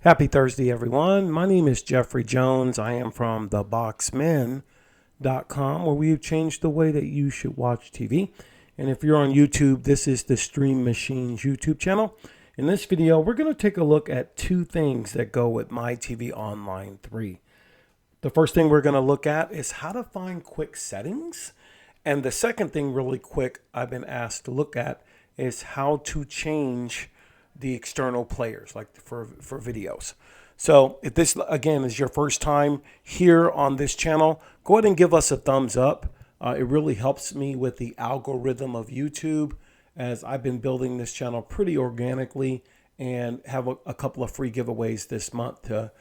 Happy Thursday, everyone. My name is Jeffrey Jones. I am from theboxmen.com, where we've changed the way that you should watch TV. And if you're on YouTube, this is the Stream Machines YouTube channel. In this video, we're going to take a look at two things that go with Mytvonline 3. The first thing we're going to look at is how to find quick settings. And the second thing really quick I've been asked to look at is how to change the external players, like for videos. So if this, again, is your first time here on this channel, go ahead and give us a thumbs up. It really helps me with the algorithm of YouTube, as I've been building this channel pretty organically and have a couple of free giveaways this month to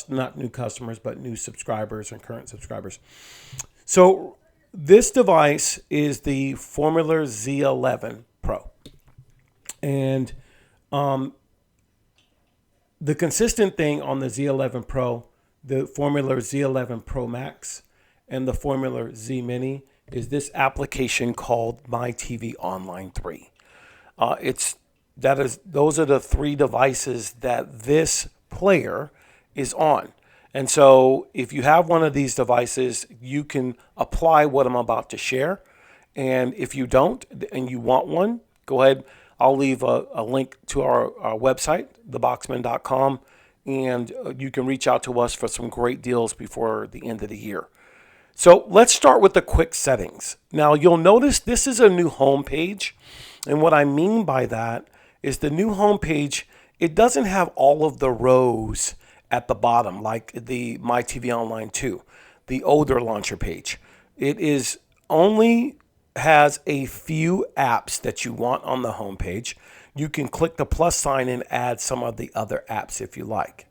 not new customers, but new subscribers and current subscribers. So this device is the Formuler Z11 Pro. And the consistent thing on the Z11 Pro, the Formuler Z11 Pro Max, and the Formuler Z Mini is this application called Mytvonline 3. Those are the three devices that this player is on. And so if you have one of these devices, you can apply what I'm about to share. And if you don't and you want one, go ahead. I'll leave a link to our website, theboxmen.com, and you can reach out to us for some great deals before the end of the year. So let's start with the quick settings. Now you'll notice this is a new home page. And what I mean by that is the new home page, it doesn't have all of the rows at the bottom like the Mytvonline 2, the older launcher page. It is only has a few apps that you want on the home page. You can click the plus sign and add some of the other apps if you like.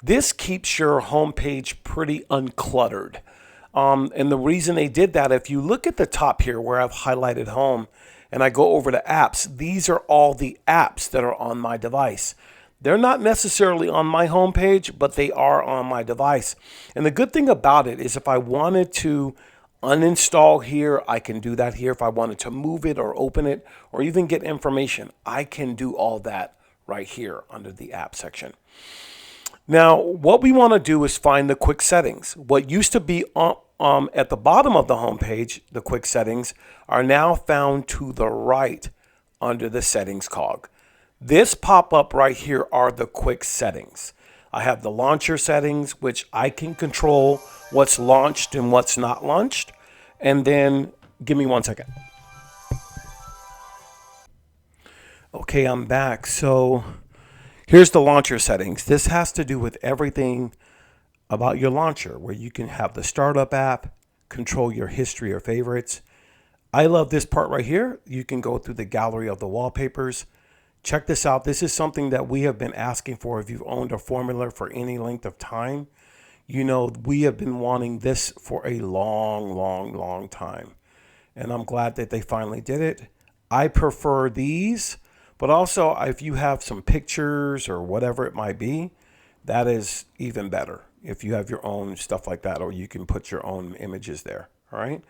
This keeps your home page pretty uncluttered. And the reason they did that, if you look at the top here where I've highlighted home and I go over to apps, these are all the apps that are on my device. They're not necessarily on my home page, but they are on my device. And the good thing about it is if I wanted to uninstall here, I can do that here. If I wanted to move it or open it or even get information, I can do all that right here under the app section. Now, what we want to do is find the quick settings. What used to be at the bottom of the home page, the quick settings, are now found to the right under the settings cog. This pop-up right here are the quick settings. I have the launcher settings, which I can control what's launched and what's not launched. And then, give me 1 second. Okay, I'm back. So here's the launcher settings. This has to do with everything about your launcher, where you can have the startup app, control your history or favorites. I love this part right here. You can go through the gallery of the wallpapers. Check this out. This is something that we have been asking for if you've owned a Formuler for any length of time. You know, we have been wanting this for a long time. And I'm glad that they finally did it. I prefer these, but also if you have some pictures or whatever it might be, that is even better. If you have your own stuff like that, or you can put your own images there. All right.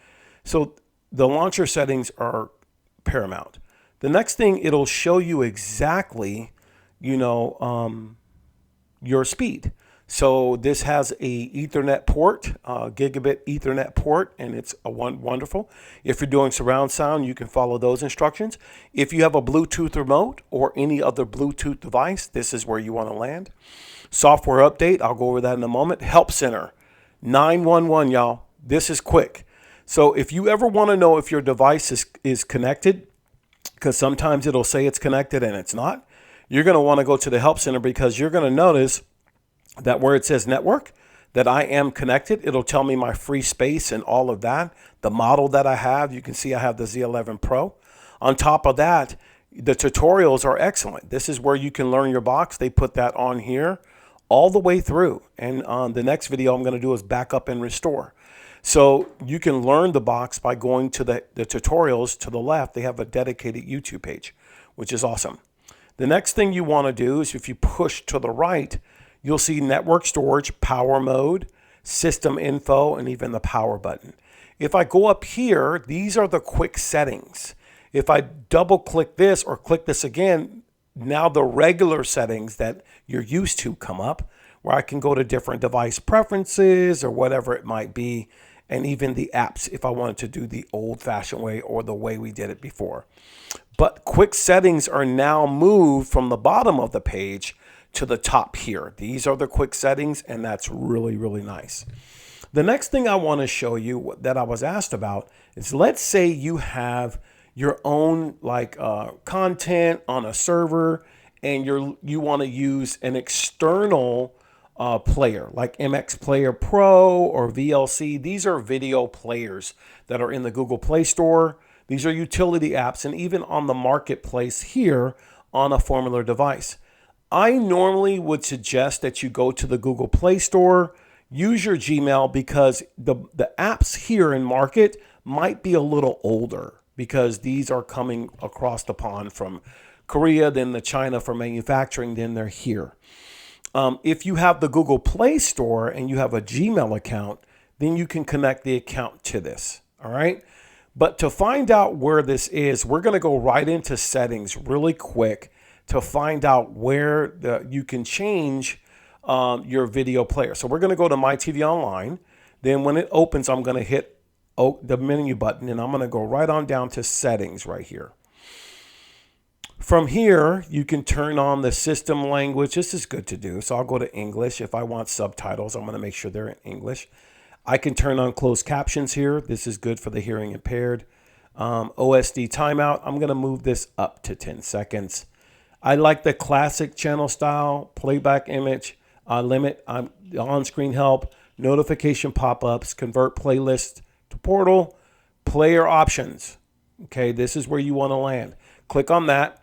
So the launcher settings are paramount. The next thing, it'll show you exactly, your speed. So this has a Ethernet port, gigabit Ethernet port, and it's wonderful. If you're doing surround sound, you can follow those instructions. If you have a Bluetooth remote or any other Bluetooth device, this is where you want to land. Software update, I'll go over that in a moment. Help center, 911, y'all. This is quick. So if you ever want to know if your device is connected, because sometimes it'll say it's connected and it's not, you're going to want to go to the help center, because you're going to notice that where it says network, that I am connected. It'll tell me my free space and all of that. The model that I have, you can see I have the Z11 Pro. On top of that, the tutorials are excellent. This is where you can learn your box. They put that on here all the way through. And on the next video I'm going to do is back up and restore. So you can learn the box by going to the tutorials to the left. They have a dedicated YouTube page, which is awesome. The next thing you want to do is, if you push to the right, you'll see network storage, power mode, system info, and even the power button. If I go up here, these are the quick settings. If I double click this or click this again, now the regular settings that you're used to come up, where I can go to different device preferences or whatever it might be, and even the apps if I wanted to do the old-fashioned way or the way we did it before. But quick settings are now moved from the bottom of the page to the top here. These are the quick settings, and that's really, really nice. The next thing I want to show you that I was asked about is, let's say you have your own content on a server, and you want to use an external player like MX Player Pro or VLC. These are video players that are in the Google Play Store. These are utility apps, and even on the marketplace here on a Formuler device. I normally would suggest that you go to the Google Play Store, use your Gmail, because the apps here in market might be a little older, because these are coming across the pond from Korea, then the China for manufacturing, then they're here. If you have the Google Play Store and you have a Gmail account, then you can connect the account to this. All right. But to find out where this is, we're going to go right into settings really quick to find out where you can change your video player. So we're going to go to Mytvonline. Then when it opens, I'm going to hit the menu button, and I'm going to go right on down to settings right here. From here, you can turn on the system language. This is good to do. So I'll go to English. If I want subtitles, I'm going to make sure they're in English. I can turn on closed captions here. This is good for the hearing impaired. OSD timeout. I'm going to move this up to 10 seconds. I like the classic channel style, playback image, limit, on-screen help, notification pop-ups, convert playlist to portal, player options. Okay, this is where you want to land. Click on that.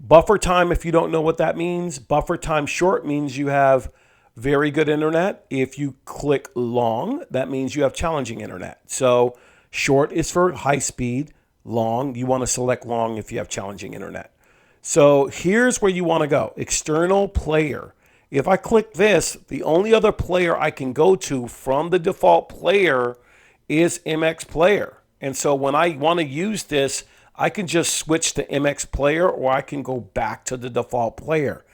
Buffer time, if you don't know what that means, buffer time short means you have very good internet. If you click long, that means you have challenging internet. So short is for high speed. Long, you want to select long if you have challenging internet. So here's where you want to go. External player. If I click this, the only other player I can go to from the default player is MX Player. And so when I want to use this, I can just switch to MX Player, or I can go back to the default player.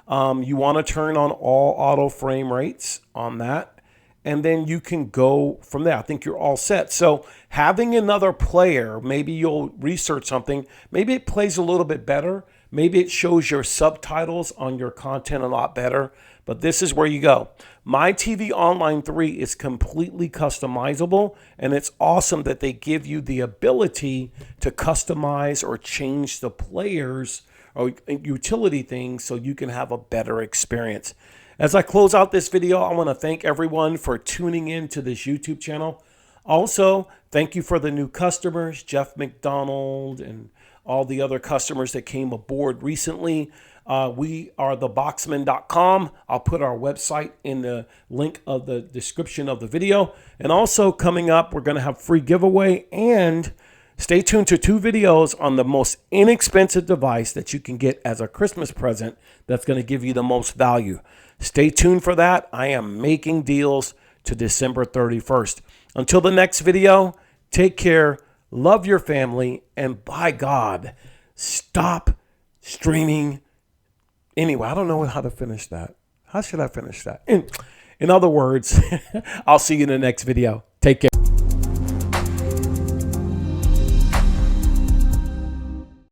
You want to turn on all auto frame rates on that, and then you can go from there. I think you're all set. So having another player, maybe you'll research something. Maybe it plays a little bit better. Maybe it shows your subtitles on your content a lot better. But this is where you go. Mytvonline 3 is completely customizable, and it's awesome that they give you the ability to customize or change the players or utility things so you can have a better experience. As I close out this video, I want to thank everyone for tuning in to this YouTube channel. Also, thank you for the new customers, Jeff McDonald and all the other customers that came aboard recently. We are theboxman.com. I'll put our website in the link of the description of the video. And also coming up, we're going to have free giveaway, and stay tuned to 2 videos on the most inexpensive device that you can get as a Christmas present that's going to give you the most value. Stay tuned for that. I am making deals to December 31st. Until the next video, take care, love your family, and by God, stop streaming. Anyway, I don't know how to finish that. How should I finish that? In other words, I'll see you in the next video. Take care.